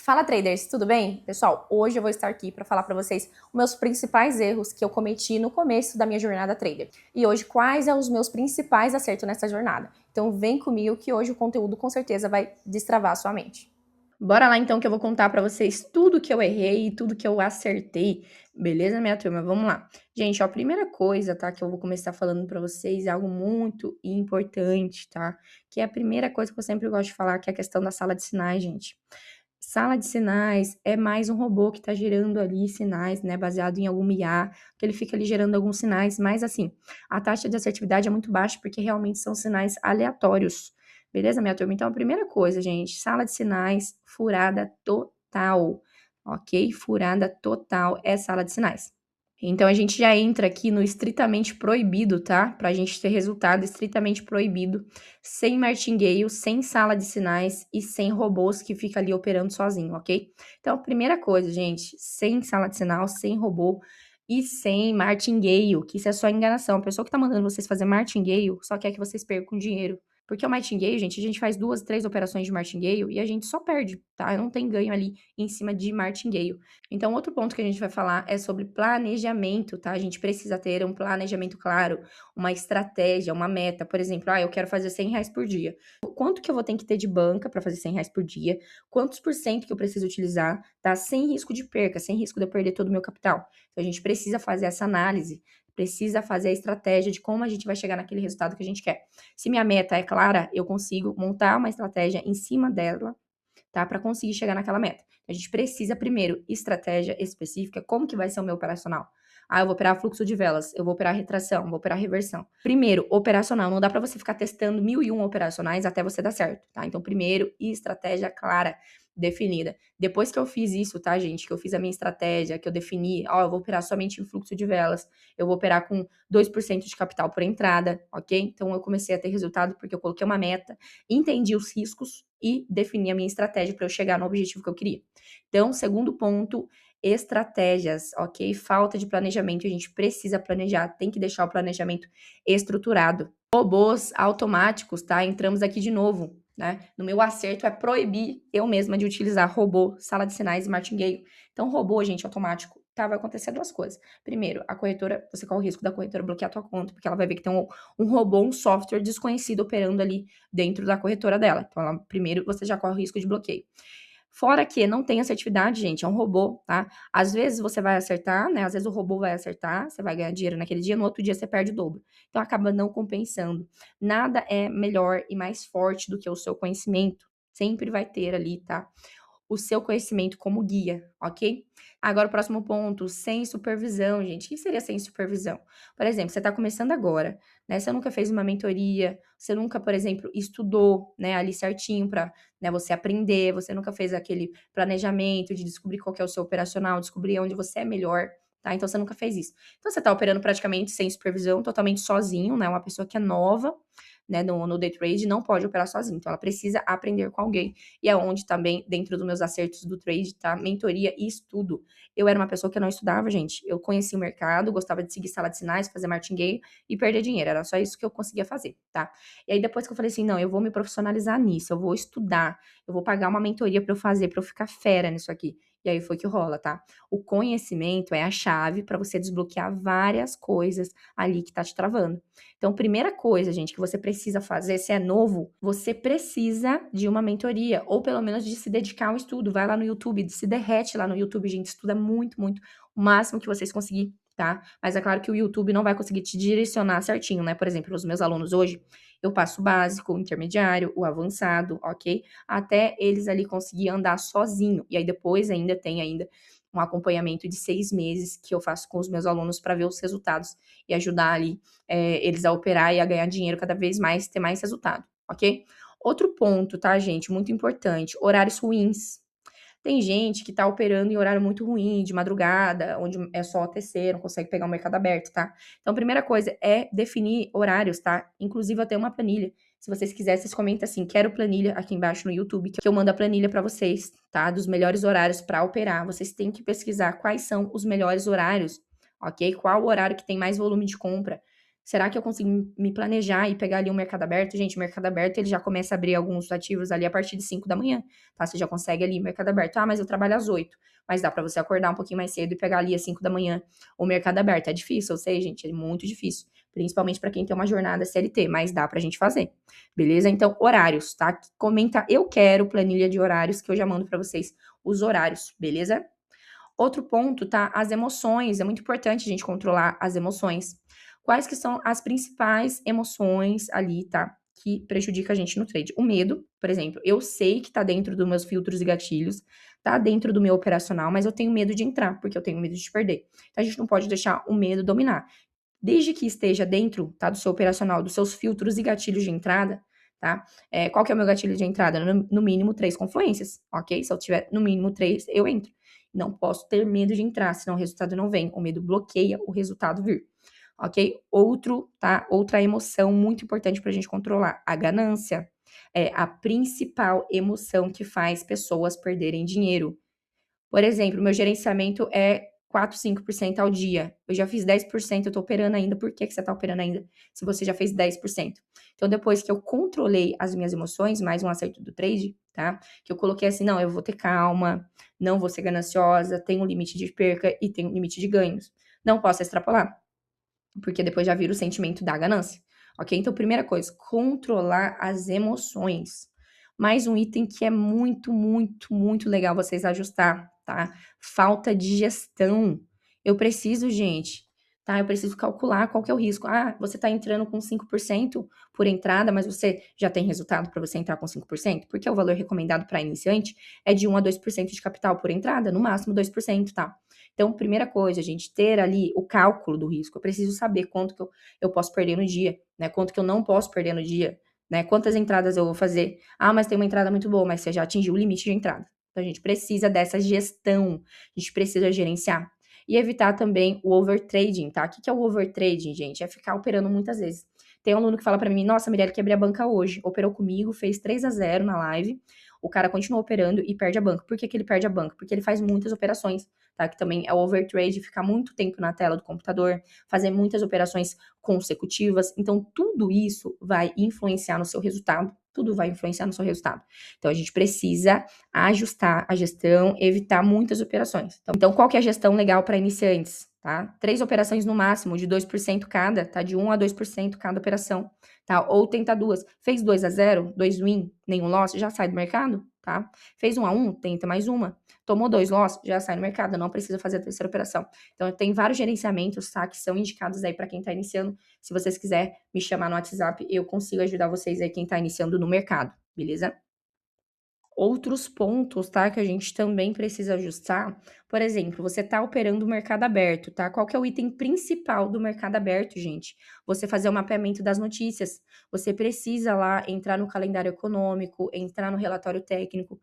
Fala traders, tudo bem? Pessoal, hoje eu vou estar aqui para falar para vocês os meus principais erros que eu cometi no começo da minha jornada trader. E hoje quais são os meus principais acertos nessa jornada. Então vem comigo que hoje o conteúdo com certeza vai destravar a sua mente. Bora lá então que eu vou contar para vocês tudo que eu errei e tudo que eu acertei. Beleza, minha turma? Vamos lá. Gente, ó, a primeira coisa, tá, que eu vou começar falando para vocês é algo muito importante, tá? Que é a primeira coisa que eu sempre gosto de falar, que é a questão da sala de sinais, gente. Sala de sinais é mais um robô que está gerando ali sinais, né, baseado em algum IA, que ele fica ali gerando alguns sinais, mas assim, a taxa de assertividade é muito baixa porque realmente são sinais aleatórios. Beleza, minha turma? Então, a primeira coisa, gente, sala de sinais furada total, ok? Furada total é sala de sinais. Então, a gente já entra aqui no estritamente proibido, tá? Pra gente ter resultado estritamente proibido, sem martingale, sem sala de sinais e sem robôs que fica ali operando sozinho, ok? Então, primeira coisa, gente, sem sala de sinal, sem robô e sem martingale, que isso é só enganação. A pessoa que tá mandando vocês fazer martingale só quer que vocês percam dinheiro. Porque o martingale, gente, a gente faz 2, 3 operações de martingale e a gente só perde, tá? Não tem ganho ali em cima de martingale. Então, outro ponto que a gente vai falar é sobre planejamento, tá? A gente precisa ter um planejamento claro, uma estratégia, uma meta. Por exemplo, eu quero fazer R$ 100 por dia. Quanto que eu vou ter que ter de banca para fazer R$ 100 por dia? Quantos por cento que eu preciso utilizar, tá? Sem risco de perca, sem risco de eu perder todo o meu capital. Então, a gente precisa fazer essa análise, precisa fazer a estratégia de como a gente vai chegar naquele resultado que a gente quer. Se minha meta é clara, eu consigo montar uma estratégia em cima dela, tá? Para conseguir chegar naquela meta. A gente precisa, primeiro, estratégia específica. Como que vai ser o meu operacional? Eu vou operar fluxo de velas, eu vou operar retração, vou operar reversão. Primeiro, operacional. Não dá para você ficar testando 1001 operacionais até você dar certo, tá? Então, primeiro, estratégia clara, definida. Depois que eu fiz isso, tá, gente? Que eu fiz a minha estratégia, que eu defini, eu vou operar somente em fluxo de velas, eu vou operar com 2% de capital por entrada, ok? Então, eu comecei a ter resultado porque eu coloquei uma meta, entendi os riscos e defini a minha estratégia para eu chegar no objetivo que eu queria. Então, segundo ponto, estratégias, ok? Falta de planejamento, a gente precisa planejar, tem que deixar o planejamento estruturado. Robôs automáticos, tá? Entramos aqui de novo, né? No meu acerto é proibir eu mesma de utilizar robô, sala de sinais e martingale. Então, robô, gente, automático, tá? Vai acontecer duas coisas. Primeiro, a corretora, você corre o risco da corretora bloquear a tua conta, porque ela vai ver que tem um robô, um software desconhecido operando ali dentro da corretora dela. Então, primeiro, você já corre o risco de bloqueio. Fora que não tem assertividade, gente, é um robô, tá? Às vezes você vai acertar, né? Às vezes o robô vai acertar, você vai ganhar dinheiro naquele dia, no outro dia você perde o dobro. Então acaba não compensando. Nada é melhor e mais forte do que o seu conhecimento. Sempre vai ter ali, tá? O seu conhecimento como guia, ok? Agora, o próximo ponto, sem supervisão, gente. O que seria sem supervisão? Por exemplo, você está começando agora, né? Você nunca fez uma mentoria, você nunca, por exemplo, estudou, né, ali certinho para, né, você aprender, você nunca fez aquele planejamento de descobrir qual que é o seu operacional, descobrir onde você é melhor, tá? Então, você nunca fez isso. Então, você está operando praticamente sem supervisão, totalmente sozinho, né? Uma pessoa que é nova, né, no day trade, não pode operar sozinho. Então, ela precisa aprender com alguém. E é onde também, dentro dos meus acertos do trade, tá? Mentoria e estudo. Eu era uma pessoa que não estudava, gente. Eu conhecia o mercado, gostava de seguir sala de sinais, fazer martingale e perder dinheiro. Era só isso que eu conseguia fazer, tá? E aí, depois que eu falei assim, não, eu vou me profissionalizar nisso, eu vou estudar, eu vou pagar uma mentoria pra eu fazer, pra eu ficar fera nisso aqui. E aí foi que rola, tá? O conhecimento é a chave para você desbloquear várias coisas ali que tá te travando. Então, primeira coisa, gente, que você precisa fazer, se é novo, você precisa de uma mentoria, ou pelo menos de se dedicar ao estudo. Vai lá no YouTube, se derrete lá no YouTube, gente, estuda muito, muito, o máximo que vocês conseguirem, tá? Mas é claro que o YouTube não vai conseguir te direcionar certinho, né? Por exemplo, os meus alunos hoje, eu passo o básico, o intermediário, o avançado, ok? Até eles ali conseguir andar sozinho. E aí depois ainda tem um acompanhamento de 6 meses que eu faço com os meus alunos para ver os resultados e ajudar ali eles a operar e a ganhar dinheiro cada vez mais, ter mais resultado, ok? Outro ponto, tá, gente? Muito importante, horários ruins. Tem gente que tá operando em horário muito ruim, de madrugada, onde é só OTC, não consegue pegar o mercado aberto, tá? Então, a primeira coisa é definir horários, tá? Inclusive, eu tenho uma planilha. Se vocês quiserem, vocês comentam assim, quero planilha aqui embaixo no YouTube, que eu mando a planilha pra vocês, tá? Dos melhores horários pra operar. Vocês têm que pesquisar quais são os melhores horários, ok? Qual o horário que tem mais volume de compra. Será que eu consigo me planejar e pegar ali um mercado aberto? Gente, o mercado aberto, ele já começa a abrir alguns ativos ali a partir de 5 da manhã, tá? Você já consegue ali mercado aberto. Ah, mas eu trabalho às 8. Mas dá pra você acordar um pouquinho mais cedo e pegar ali às 5 da manhã o mercado aberto. É difícil, eu sei, gente, é muito difícil. Principalmente pra quem tem uma jornada CLT, mas dá pra gente fazer. Beleza? Então, horários, tá? Comenta, eu quero planilha de horários, que eu já mando pra vocês os horários, beleza? Outro ponto, tá? As emoções. É muito importante a gente controlar as emoções. Quais que são as principais emoções ali, tá? Que prejudica a gente no trade. O medo, por exemplo. Eu sei que tá dentro dos meus filtros e gatilhos, tá dentro do meu operacional, mas eu tenho medo de entrar, porque eu tenho medo de perder. Então, a gente não pode deixar o medo dominar. Desde que esteja dentro, tá, do seu operacional, dos seus filtros e gatilhos de entrada, tá? Qual que é o meu gatilho de entrada? No mínimo 3 confluências, ok? Se eu tiver no mínimo 3, eu entro. Não posso ter medo de entrar, senão o resultado não vem. O medo bloqueia o resultado vir, ok? Outra emoção muito importante para a gente controlar, a ganância. É a principal emoção que faz pessoas perderem dinheiro. Por exemplo, meu gerenciamento é 4, 5% ao dia. Eu já fiz 10%, eu tô operando ainda. Por que você tá operando ainda se você já fez 10%? Então, depois que eu controlei as minhas emoções, mais um acerto do trade, tá? Que eu coloquei assim, não, eu vou ter calma, não vou ser gananciosa, tenho um limite de perca e tenho um limite de ganhos. Não posso extrapolar, porque depois já vira o sentimento da ganância, ok? Então, primeira coisa, controlar as emoções. Mais um item que é muito, muito, muito legal vocês ajustar, tá? Falta de gestão. Eu preciso, gente, tá? Eu preciso calcular qual que é o risco. Ah, você tá entrando com 5% por entrada, mas você já tem resultado para você entrar com 5%? Porque o valor recomendado para iniciante é de 1 a 2% de capital por entrada, no máximo 2%, tá? Então, primeira coisa, a gente ter ali o cálculo do risco. Eu preciso saber quanto que eu posso perder no dia, né? Quanto que eu não posso perder no dia, né? Quantas entradas eu vou fazer? Ah, mas tem uma entrada muito boa, mas você já atingiu o limite de entrada. Então, a gente precisa dessa gestão, a gente precisa gerenciar. E evitar também o overtrading, tá? O que é o overtrading, gente? É ficar operando muitas vezes. Tem um aluno que fala para mim, nossa, Mirelle, quebrei a banca hoje. Operou comigo, fez 3-0 na live. O cara continua operando e perde a banca. Por que ele perde a banca? Porque ele faz muitas operações, tá? Que também é o overtrade, ficar muito tempo na tela do computador, fazer muitas operações consecutivas. Então, tudo isso vai influenciar no seu resultado. Tudo vai influenciar no seu resultado. Então, a gente precisa ajustar a gestão, evitar muitas operações. Então qual que é a gestão legal para iniciantes? Tá? 3 operações no máximo, de 2% cada, tá? De 1 a 2% cada operação, tá? Ou tenta duas. Fez 2-0, 2 win, nenhum loss, já sai do mercado, tá? Fez 1-1, tenta mais uma. Tomou 2 loss, já sai no mercado, não precisa fazer a terceira operação. Então, tem vários gerenciamentos, tá? Que são indicados aí para quem tá iniciando. Se vocês quiserem me chamar no WhatsApp, eu consigo ajudar vocês aí, quem tá iniciando no mercado, beleza? Outros pontos, tá, que a gente também precisa ajustar. Por exemplo, você tá operando o mercado aberto, tá? Qual que é o item principal do mercado aberto, gente? Você fazer o mapeamento das notícias. Você precisa lá entrar no calendário econômico, entrar no relatório técnico,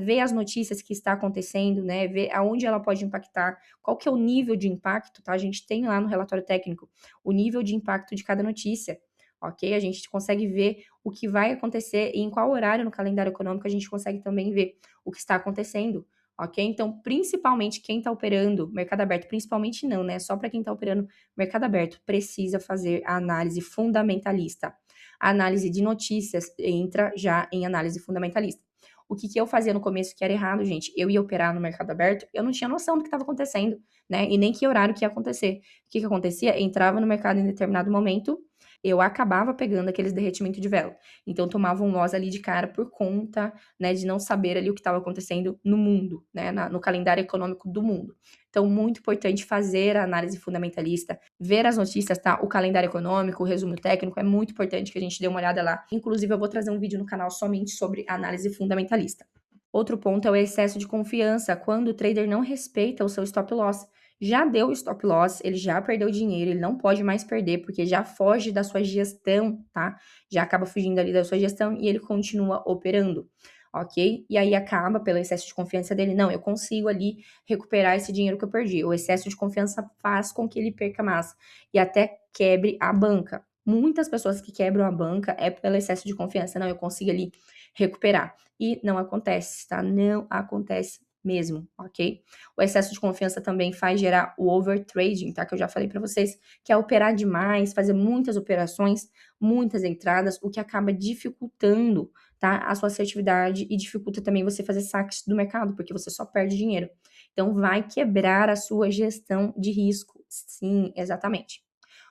ver as notícias que está acontecendo, né? Ver aonde ela pode impactar, qual que é o nível de impacto, tá? A gente tem lá no relatório técnico o nível de impacto de cada notícia. Ok? A gente consegue ver o que vai acontecer e em qual horário no calendário econômico a gente consegue também ver o que está acontecendo, ok? Então, principalmente quem está operando mercado aberto, principalmente não, né? Só para quem está operando mercado aberto, precisa fazer a análise fundamentalista. A análise de notícias entra já em análise fundamentalista. O que eu fazia no começo que era errado, gente? Eu ia operar no mercado aberto, eu não tinha noção do que estava acontecendo, né? E nem que horário que ia acontecer. O que acontecia? Entrava no mercado em determinado momento, eu acabava pegando aqueles derretimento de vela. Então, tomava um loss ali de cara por conta, né, de não saber ali o que estava acontecendo no mundo, né, no calendário econômico do mundo. Então, muito importante fazer a análise fundamentalista, ver as notícias, tá? O calendário econômico, o resumo técnico, é muito importante que a gente dê uma olhada lá. Inclusive, eu vou trazer um vídeo no canal somente sobre análise fundamentalista. Outro ponto é o excesso de confiança, quando o trader não respeita o seu stop loss. Já deu o stop loss, ele já perdeu dinheiro, ele não pode mais perder, porque já foge da sua gestão, tá? Já acaba fugindo ali da sua gestão e ele continua operando, ok? E aí acaba, pelo excesso de confiança dele, não, eu consigo ali recuperar esse dinheiro que eu perdi. O excesso de confiança faz com que ele perca mais e até quebre a banca. Muitas pessoas que quebram a banca é pelo excesso de confiança, não, eu consigo ali recuperar. E não acontece, tá? Não acontece mesmo, ok? O excesso de confiança também faz gerar o overtrading, tá? Que eu já falei para vocês, que é operar demais, fazer muitas operações, muitas entradas, o que acaba dificultando, tá? A sua assertividade e dificulta também você fazer saques do mercado, porque você só perde dinheiro. Então, vai quebrar a sua gestão de risco. Sim, exatamente.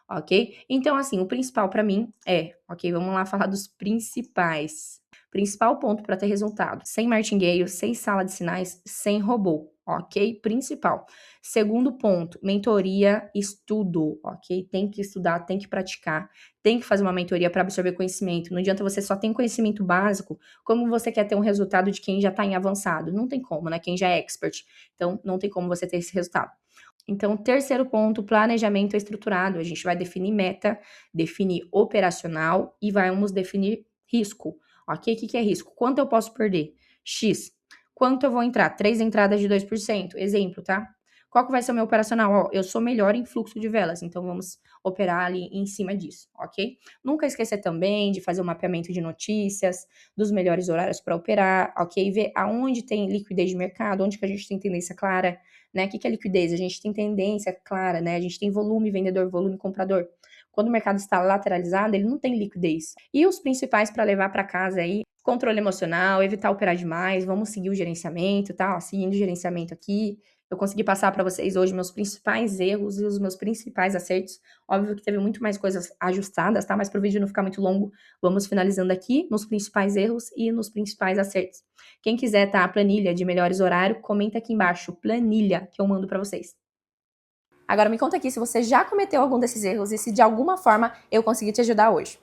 Ok? Então, assim, o principal para mim é, ok? Vamos lá falar dos principais. Principal ponto para ter resultado: sem martingale, sem sala de sinais, sem robô, ok? Principal. Segundo ponto: mentoria, estudo, ok? Tem que estudar, tem que praticar, tem que fazer uma mentoria para absorver conhecimento. Não adianta você só ter conhecimento básico, como você quer ter um resultado de quem já está em avançado. Não tem como, né? Quem já é expert. Então, não tem como você ter esse resultado. Então, terceiro ponto, planejamento estruturado. A gente vai definir meta, definir operacional e vamos definir risco. Ok? O que é risco? Quanto eu posso perder? X. Quanto eu vou entrar? 3 entradas de 2%. Exemplo, tá? Qual que vai ser o meu operacional? Ó, eu sou melhor em fluxo de velas, então vamos operar ali em cima disso, ok? Nunca esquecer também de fazer o mapeamento de notícias, dos melhores horários para operar, ok? Ver aonde tem liquidez de mercado, onde que a gente tem tendência clara, né? O que é liquidez? A gente tem tendência clara, né? A gente tem volume vendedor, volume comprador. Quando o mercado está lateralizado, ele não tem liquidez. E os principais para levar para casa aí: controle emocional, evitar operar demais, vamos seguir o gerenciamento, tá? Ó, seguindo o gerenciamento aqui. Eu consegui passar para vocês hoje meus principais erros e os meus principais acertos. Óbvio que teve muito mais coisas ajustadas, tá? Mas para o vídeo não ficar muito longo, vamos finalizando aqui nos principais erros e nos principais acertos. Quem quiser, tá, a planilha de melhores horário, comenta aqui embaixo, planilha, que eu mando para vocês. Agora me conta aqui se você já cometeu algum desses erros e se de alguma forma eu consegui te ajudar hoje.